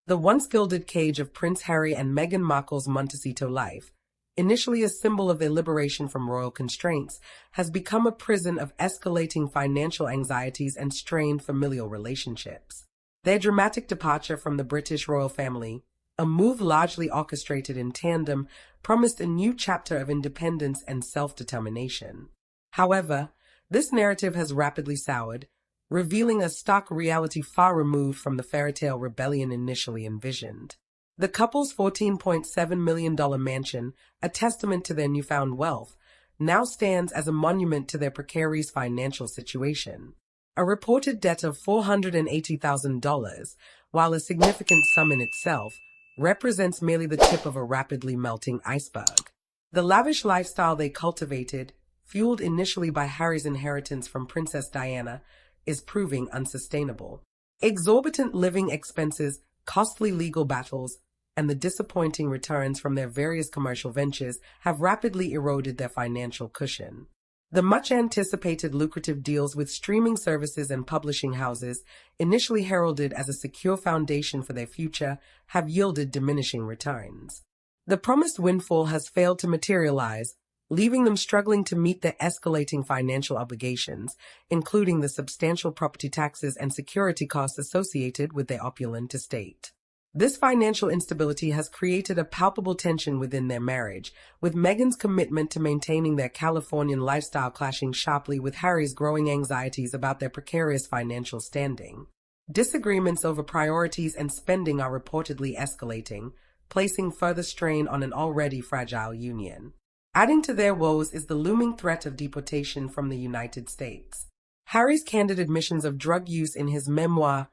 The once gilded cage of Prince Harry and Meghan Markle's Montecito life, initially a symbol of their liberation from royal constraints, has become a prison of escalating financial anxieties and strained familial relationships. Their dramatic departure from the British royal family, a move largely orchestrated in tandem, promised a new chapter of independence and self-determination. However, this narrative has rapidly soured, revealing a stark reality far removed from the fairytale rebellion initially envisioned. The couple's $14.7 million mansion, a testament to their newfound wealth, now stands as a monument to their precarious financial situation. A reported debt of $480,000, while a significant sum in itself, represents merely the tip of a rapidly melting iceberg. The lavish lifestyle they cultivated, fueled initially by Harry's inheritance from Princess Diana, is proving unsustainable. Exorbitant living expenses, costly legal battles, and the disappointing returns from their various commercial ventures have rapidly eroded their financial cushion. The much-anticipated lucrative deals with streaming services and publishing houses, initially heralded as a secure foundation for their future, have yielded diminishing returns. The promised windfall has failed to materialize, leaving them struggling to meet their escalating financial obligations, including the substantial property taxes and security costs associated with their opulent estate. This financial instability has created a palpable tension within their marriage, with Meghan's commitment to maintaining their Californian lifestyle clashing sharply with Harry's growing anxieties about their precarious financial standing. Disagreements over priorities and spending are reportedly escalating, placing further strain on an already fragile union. Adding to their woes is the looming threat of deportation from the United States. Harry's candid admissions of drug use in his memoir,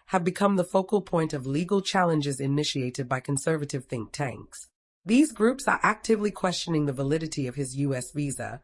have become the focal point of legal challenges initiated by conservative think tanks. These groups are actively questioning the validity of his U.S. visa,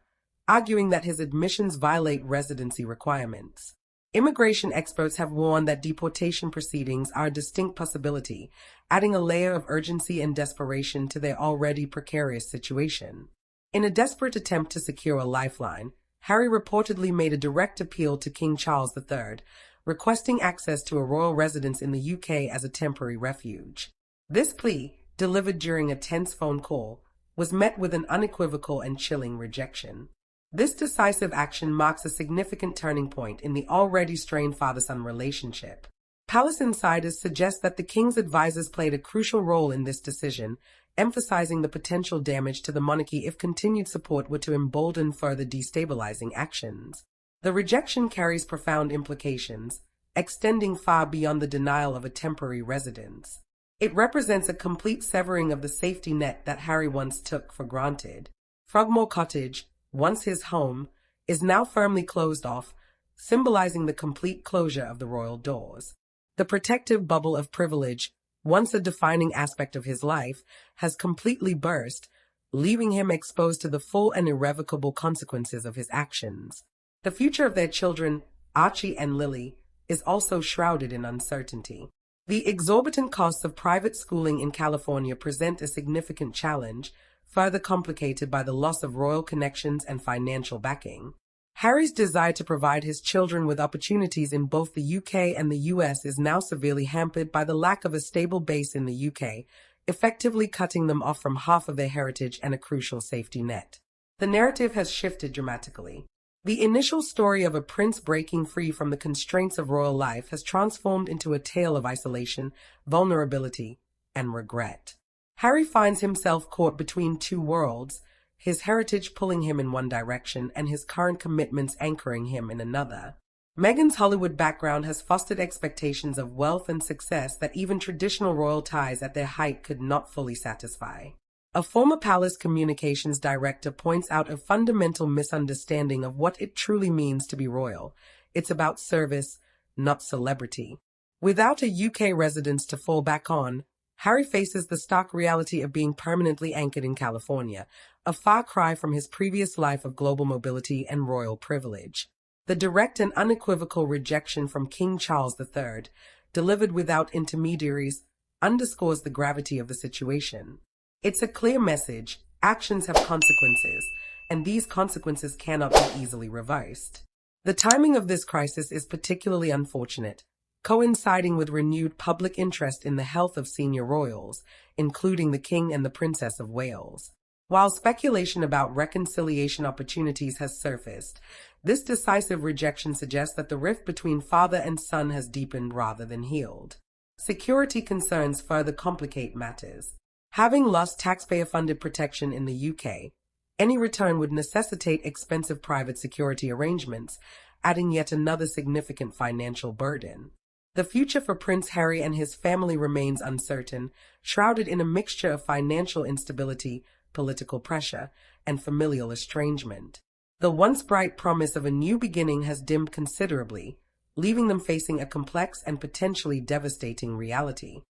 arguing that his admissions violate residency requirements. Immigration experts have warned that deportation proceedings are a distinct possibility, adding a layer of urgency and desperation to their already precarious situation. In a desperate attempt to secure a lifeline, Harry reportedly made a direct appeal to King Charles III, requesting access to a royal residence in the UK as a temporary refuge. This plea, delivered during a tense phone call, was met with an unequivocal and chilling rejection. This decisive action marks a significant turning point in the already strained father-son relationship. Palace insiders suggest that the king's advisors played a crucial role in this decision, emphasizing the potential damage to the monarchy if continued support were to embolden further destabilizing actions. The rejection carries profound implications, extending far beyond the denial of a temporary residence. It represents a complete severing of the safety net that Harry once took for granted. Frogmore Cottage, once his home, is now firmly closed off, symbolizing the complete closure of the royal doors. The protective bubble of privilege, once a defining aspect of his life, has completely burst, leaving him exposed to the full and irrevocable consequences of his actions. The future of their children, Archie and Lily, is also shrouded in uncertainty. The exorbitant costs of private schooling in California present a significant challenge, further complicated by the loss of royal connections and financial backing. Harry's desire to provide his children with opportunities in both the UK and the US is now severely hampered by the lack of a stable base in the UK, effectively cutting them off from half of their heritage and a crucial safety net. The narrative has shifted dramatically. The initial story of a prince breaking free from the constraints of royal life has transformed into a tale of isolation, vulnerability, and regret. Harry finds himself caught between two worlds, his heritage pulling him in one direction and his current commitments anchoring him in another. Meghan's Hollywood background has fostered expectations of wealth and success that even traditional royal ties at their height could not fully satisfy. A former palace communications director points out a fundamental misunderstanding of what it truly means to be royal. It's about service, not celebrity. Without a UK residence to fall back on, Harry faces the stark reality of being permanently anchored in California, a far cry from his previous life of global mobility and royal privilege. The direct and unequivocal rejection from King Charles III, delivered without intermediaries, underscores the gravity of the situation. It's a clear message: actions have consequences, and these consequences cannot be easily reversed. The timing of this crisis is particularly unfortunate, coinciding with renewed public interest in the health of senior royals, including the King and the Princess of Wales. While speculation about reconciliation opportunities has surfaced, this decisive rejection suggests that the rift between father and son has deepened rather than healed. Security concerns further complicate matters. Having lost taxpayer-funded protection in the UK, any return would necessitate expensive private security arrangements, adding yet another significant financial burden. The future for Prince Harry and his family remains uncertain, shrouded in a mixture of financial instability, political pressure, and familial estrangement. The once bright promise of a new beginning has dimmed considerably, leaving them facing a complex and potentially devastating reality.